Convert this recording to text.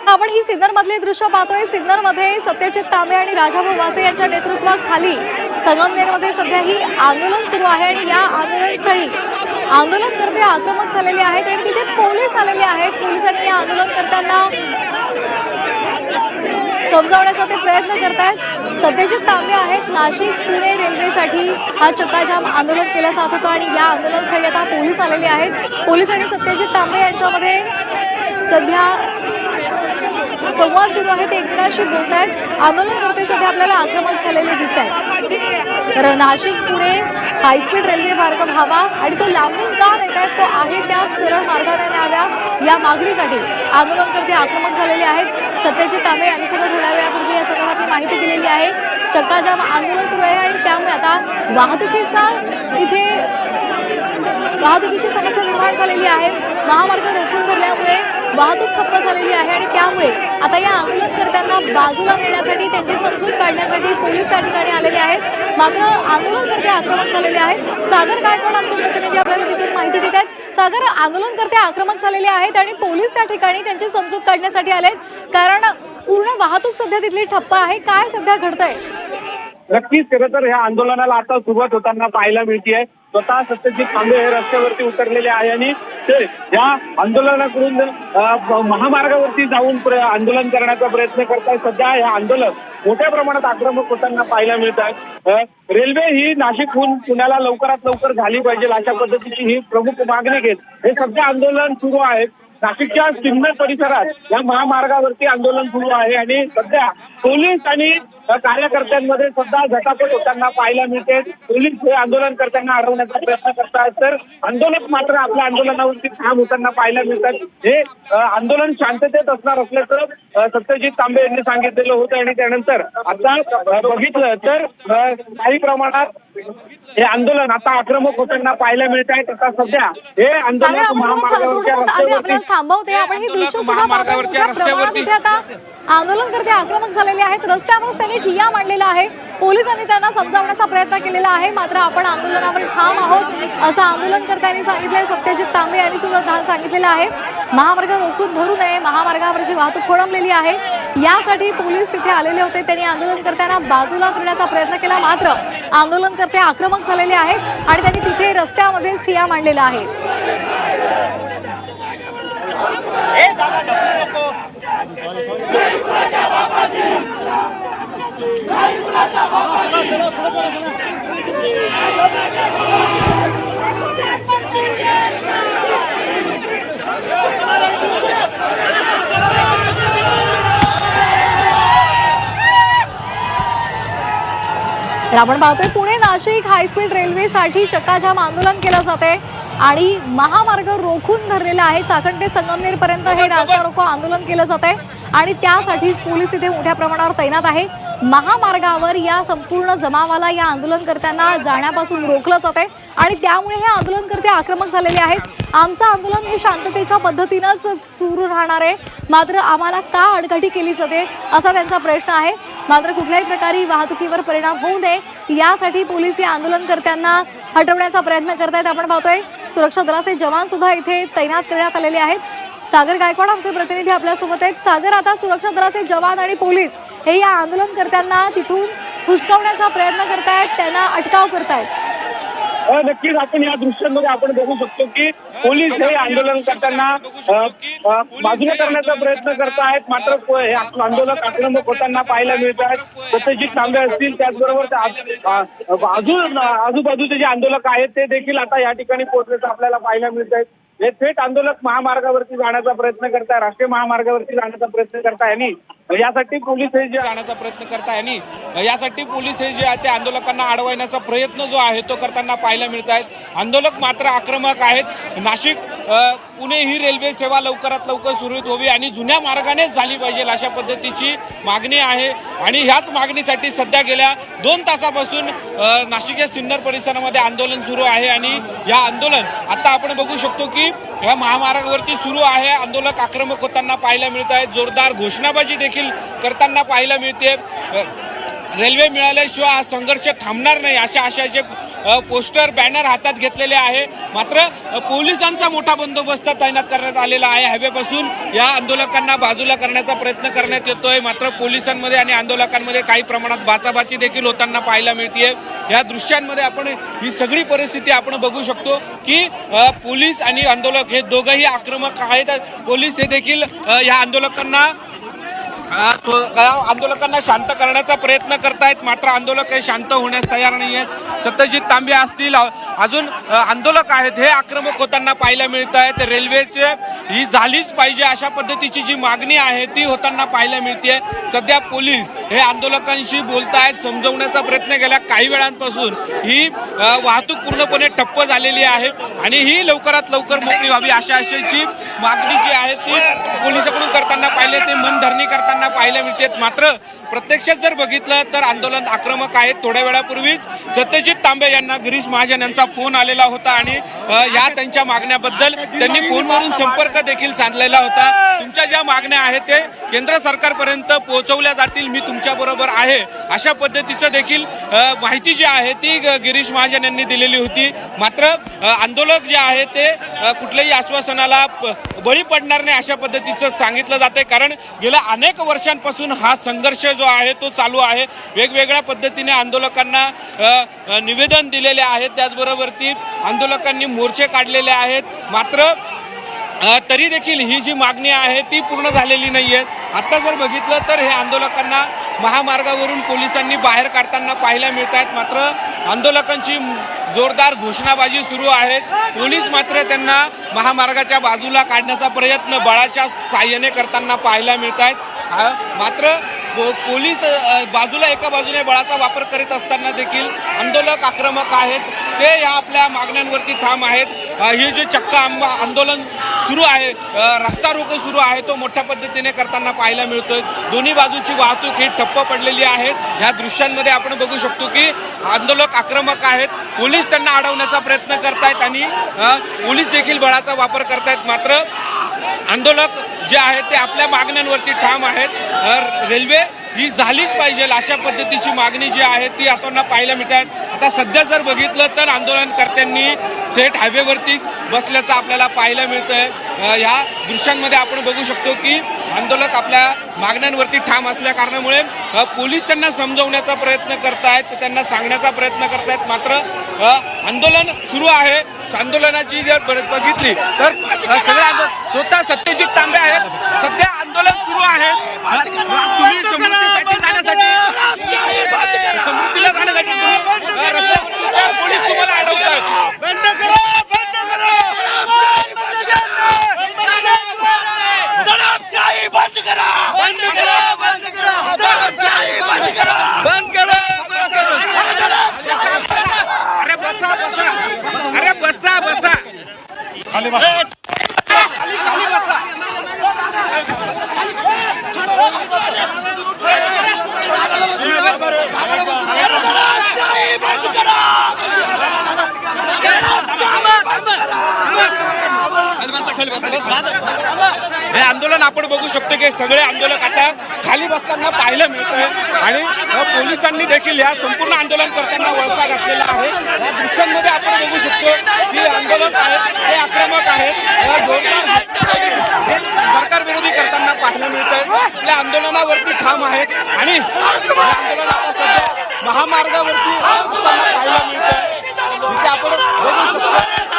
आपण ही सिन्नर मधले दृश्य पाहतोय। सिन्नर मध्ये सत्यजित तांबे आणि राजाभाऊ वासे यांच्या नेतृत्वाखाली संगमनेरमध्ये सध्या ही आंदोलन सुरू आहे आणि या आंदोलनस्थळी आंदोलनकर्ते आक्रमक झालेले आहेत आणि तिथे पोलीस आलेले आहेत। पोलिसांनी या आंदोलनकर्त्यांना समजावण्याचा ते प्रयत्न करतायत। सत्यजित तांबे आहेत। नाशिक पुणे रेल्वेसाठी हा चक्काजाम आंदोलन केलं जात होतं आणि या आंदोलनस्थळी आता पोलीस आलेले आहेत। पोलीस आणि सत्यजित तांबे यांच्यामध्ये सध्या संवाद सुरू आहे। ते एकमेकांशी बोलत आहेत। आंदोलनकर्ते सध्या आपल्याला आक्रमक झालेले दिसत आहेत। तर नाशिक पुणे हायस्पीड रेल्वे मार्ग व्हावा आणि तो लांबून का नेत आहेत, तो आहे त्या सरळ मार्गाने न्याव्या या मागणीसाठी आंदोलनकर्ते आक्रमक झालेले आहेत। सत्यजित तांबे यांनी सुद्धा थोड्या वेळापूर्वी या संदर्भातली माहिती दिलेली आहे। चक्काजाम आंदोलन सुरू आहे आणि त्यामुळे आता वाहतुकीची समस्या निर्माण झालेली आहे। महामार्ग रोखून धरल्यामुळे वाहतूक ठप्प झालेली आहे आणि त्यामुळे आता या आंदोलनकर्त्यांना बाजूला नेण्यासाठी त्यांची समजूत काढण्यासाठी पोलीस त्या ठिकाणी आलेले आहेत। मात्र आंदोलनकर्ते आक्रमक झालेले आहेत। सागर गायकवाड आमचे प्रतिनिधी आपल्याला तिथून माहिती देत आहेत। सागर, आंदोलनकर्ते आक्रमक झालेले आहेत आणि पोलीस त्या ठिकाणी त्यांची समजूत काढण्यासाठी आलेत, कारण पूर्ण वाहतूक सध्या तिथली ठप्प आहे। काय सध्या घडतंय? नक्कीच खरं तर ह्या आंदोलनाला आता सुरुवात होताना पाहायला मिळते। स्वतः सत्यजित तांबे हे रस्त्यावरती उतरलेले आहे आणि ते या आंदोलनाकडून महामार्गावरती जाऊन आंदोलन करण्याचा प्रयत्न करतात। सध्या हे आंदोलन मोठ्या प्रमाणात आक्रमक होताना पाहायला मिळत आहे। रेल्वे ही नाशिकहून पुण्याला लवकरात लवकर झाली पाहिजे अशा पद्धतीची ही प्रमुख मागणी घेत हे सध्या आंदोलन सुरू आहे। नाशिकच्या सिन्नर परिसरात या महामार्गावरती आंदोलन सुरू आहे आणि सध्या पोलीस आणि कार्यकर्त्यांमध्ये सुद्धा झटापट होताना पाहायला मिळते। पोलीस हे आंदोलनकर्त्यांना अडवण्याचा प्रयत्न करतात, तर आंदोलक मात्र आपल्या आंदोलनावरती ठाम होताना पाहायला मिळतात। हे आंदोलन शांततेत असणार असल्याचं सत्यजित तांबे यांनी सांगितलेलं होतं आणि त्यानंतर आता बघितलं तर काही प्रमाणात हे आंदोलन आता आक्रमक होताना पाहायला मिळत आहे। आता सध्या हे आंदोलन महामार्गावरच्या रस्त्यावरती थांबवते। आपण ही दृश्य महामार्गावरच्या रस्त्यावरती आता आंदोलनकर्ते आक्रमक झालेले आहेत। रस्त्यावर त्यांनी ठिय्या मांडलेला आहे। पोलिसांनी त्यांना समजावण्याचा प्रयत्न केलेला आहे, मात्र आपण आंदोलनावर ठाम आहोत असं आंदोलनकर्त्यांनी सांगितलंय। सत्यजित तांबे यांनी सुद्धा सांगितलेलं आहे महामार्ग रोखून धरू नये, महामार्गावरची वाहतूक खोळंबलेली आहे यासाठी पोलीस तिथे आलेले होते। त्यांनी आंदोलनकर्त्यांना बाजूला करण्याचा प्रयत्न केला, मात्र आंदोलनकर्ते आक्रमक झालेले आहेत आणि त्यांनी तिथे रस्त्यामध्येच ठिय्या मांडलेला आहे। तर आपण पाहतोय पुणे नाशिक हायस्पीड रेल्वेसाठी चक्काजाम आंदोलन केलं जाते आणि महामार्ग रोखून धरलेला आहे। चाकण ते संगमनेर पर्यंत हे रास्ता रोको आंदोलन केलं जात आहे आणि त्यासाठीच पोलीस इथे मोठ्या प्रमाणावर तैनात आहे। महामार्गावर या संपूर्ण जमावाला या आंदोलनकर्त्यांना जाण्यापासून रोखलं जात आहे आणि त्यामुळे हे आंदोलनकर्ते आक्रमक झालेले आहेत। आमचं आंदोलन हे शांततेच्या पद्धतीनंच सुरू राहणार आहे, मात्र आम्हाला का आडकाठी केली जाते असा त्यांचा प्रश्न आहे। मात्र कुठल्याही प्रकारे वाहतुकीवर परिणाम होऊ नये यासाठी पोलीस या आंदोलनकर्त्यांना हटवण्याचा प्रयत्न करतायत। आपण पाहतोय सुरक्षा दलाचे जवान सुद्धा इथे तैनात करण्यात आलेले आहेत। सागर गायकवाड आमचे प्रतिनिधी आपल्यासोबत आहेत। सागर, आता सुरक्षा दलाचे जवान आणि पोलीस हे या आंदोलनकर्त्यांना तिथून हुसकावण्याचा प्रयत्न करतायत, त्यांना अटकाव करतायत। नक्कीच आपण या दृश्यांमध्ये आपण बघू शकतो की पोलीस हे आंदोलनकर्त्यांना बाजूला करण्याचा प्रयत्न करतायत, मात्र हे आंदोलक आक्रमक होताना पाहायला मिळत आहेत। सत्यजित तांबे असतील, त्याचबरोबर आजूबाजूचे जे आंदोलक आहेत ते देखील आता या ठिकाणी पोहोचल्याचं आपल्याला पाहायला मिळत आहे। हे थेट आंदोलक महामार्गावरती जाण्याचा प्रयत्न करताय, राष्ट्रीय महामार्गावरती जाण्याचा प्रयत्न करताय आणि यासाठी पोलीस हे जे जाण्याचा प्रयत्न करताय आणि यासाठी पोलीस हे जे आहे ते आंदोलकांना अडवण्याचा प्रयत्न जो आहे तो करताना पाहायला मिळत आहेत। आंदोलक मात्र आक्रमक आहेत। नाशिक पुणे ही रेल्वे सेवा लवकरात लवकर सुरळीत व्हावी आणि जुन्या मार्गानेच झाली पाहिजे अशा पद्धतीची मागणी आहे आणि ह्याच मागणीसाठी सध्या गेल्या 2 तासापासून नाशिकच्या सिन्नर परिसरामध्ये आंदोलन सुरू आहे आणि या आंदोलन आता आपण बघू शकतो की या महामार्गावरती सुरू आहे। आंदोलक आक्रमक होताना पाहायला मिळत आहेत, जोरदार घोषणाबाजी देखील करताना पाहायला मिळते। रेल्वे मिळाल्याशिवाय हा संघर्ष थांबणार नाही अशा आशयाचे पोस्टर बॅनर हातात घेतलेले आहे. मात्र पोलिसांचा मोठा बंदोबस्त तैनात करण्यात आलेला आहे. हायवेपासून या आंदोलकांना बाजूला करण्याचा प्रयत्न करण्यात येतोय. मात्र पोलिसांमध्ये आणि आंदोलकांमध्ये काही प्रमाणात बाचाबाची देखील होताना पाहायला मिळते. या दृश्यांमध्ये आपण ही सगळी परिस्थिती आपण बघू शकतो की पोलीस आणि आंदोलक हे दोघंही आक्रमक आहेत. पोलीस हे देखील या आंदोलकांना शांत करण्याचा प्रयत्न करतायत. मात्र आंदोलक हे शांत होण्यास तयार नाही आहेत. सत्यजित तांबे असतील, अजून आंदोलक आहेत, हे आक्रमक होताना पाहायला मिळत आहेत. रेल्वेचे ही झालीच पाहिजे अशा पद्धतीची जी मागणी आहे ती होताना पाहायला मिळते. सध्या पोलीस हे आंदोलकांशी बोलतायत, समजवण्याचा प्रयत्न केला. काही वेळांपासून ही वाहतूक पूर्णपणे ठप्प झालेली आहे आणि ही लवकरात लवकर मोकळी व्हावी अशाची मागणी जी आहे ती पोलिसांकडून करताना पाहिले, ते मनधरणी करताना पाहायला मिळते. मात्र प्रत्यक्षात जर बघितलं तर आंदोलन आक्रमक आहेत. थोड्या वेळापूर्वीच सत्यजित तांबे यांना गिरीश महाजन यांचा फोन आलेला होता आणि या त्यांच्या मागण्याबद्दल त्यांनी फोनवरून संपर्क देखील साधलेला होता. तुमच्या ज्या मागण्या आहेत ते केंद्र सरकारपर्यंत पोहोचवल्या जातील, मी तुमच्या बरोबर आहे अशा पद्धतीचं देखील माहिती जी आहे ती गिरीश महाजन यांनी दिलेली होती. मात्र आंदोलक जे आहे ते कुठल्याही आश्वासनाला बळी पडणार नाही अशा पद्धतीचं सांगितलं जाते. कारण गेल्या अनेक वर्षांपासून हा संघर्ष जो आहे तो चालू आहे. वेगवेगळ्या पद्धतीने आंदोलकांना निवेदन दिलेले आहेत, त्याचबरोबर ती आंदोलकांनी मोर्चे काढलेले आहेत. मात्र तरी देखील ही जी मागणी आहे ती पूर्ण झालेली नाहीये. आता जर बघितलं तर हे आंदोलकांना महामार्गावरून पोलिसांनी बाहेर काढताना पाहायला मिळत आहेत. मात्र आंदोलकांची जोरदार घोषणाबाजी सुरू आहे. पोलीस मात्र त्यांना महामार्गाच्या बाजूला काढण्याचा प्रयत्न बळाच्या साह्याने करताना पाहायला मिळत आहेत. मात्र पोलीस एका बाजूने बळाचा वापर करीत असताना देखील आंदोलक आक्रमक आहेत, ते या आपल्या मागण्यांवरती ठाम आहेत. हे जे चक्क आंदोलन सुरू आहे, रस्ता रोको सुरू आहे, तो मोठ्या पद्धतीने करताना पाहायला मिळतोय. दोन्ही बाजूची वाहतूक ही ठप्प पडलेली आहे. ह्या दृश्यांमध्ये आपण बघू शकतो की आंदोलक आक्रमक आहेत, पोलीस त्यांना अडवण्याचा प्रयत्न करतायत आणि पोलीस देखील बळाचा वापर करतायत. मात्र आंदोलक जे आहेत ते आपल्या मागण्यांवरती ठाम आहेत. रेल्वे ही झालीच पाहिजे अशा पद्धतीची मागणी जी आहे ती आता पाहायला मिळत आहेत. आता सध्या जर बघितलं तर आंदोलनकर्त्यांनी थेट हायवेवरतीच बसल्याचं आपल्याला पाहायला मिळतंय. या दृश्यांमध्ये आपण बघू शकतो की आंदोलक आपल्या मागण्यांवरती ठाम असल्या कारणामुळे पोलीस त्यांना समजवण्याचा प्रयत्न करतायत, त्यांना सांगण्याचा प्रयत्न करतायत. मात्र आंदोलन सुरू आहे. आंदोलनाची जर बघितली तर सगळे स्वतः सत्यजित तांबे आहेत. सध्या आंदोलन सुरू आहे. तुम्ही समृद्धीसाठी पोलीस तुम्हाला अडवतात. बंद करा, बंद करा, दडपशाही बंद करा, बंद करा, बंद करा, दडपशाही बंद करा, बंद करा, बंद करा. अरे बसा, बसा, अरे बसा, बसा, खाली बसा, खाली बसा. हे आंदोलन आपण बघू शकतो की सगळे आंदोलक आता खाली बसताना पाहायला मिळत आहे आणि पोलिसांनी देखील या संपूर्ण आंदोलन करताना वळसा घातलेला आहे. या दृश्यांमध्ये आपण बघू शकतो की आंदोलक आहेत ते आक्रमक आहेत, सरकार विरोधी करताना पाहायला मिळत आहे. आपल्या आंदोलनावरती ठाम आहेत आणि हे आंदोलन आता सध्या महामार्गावरती असताना पाहायला मिळत आहे. तिथे आपण बघू शकतो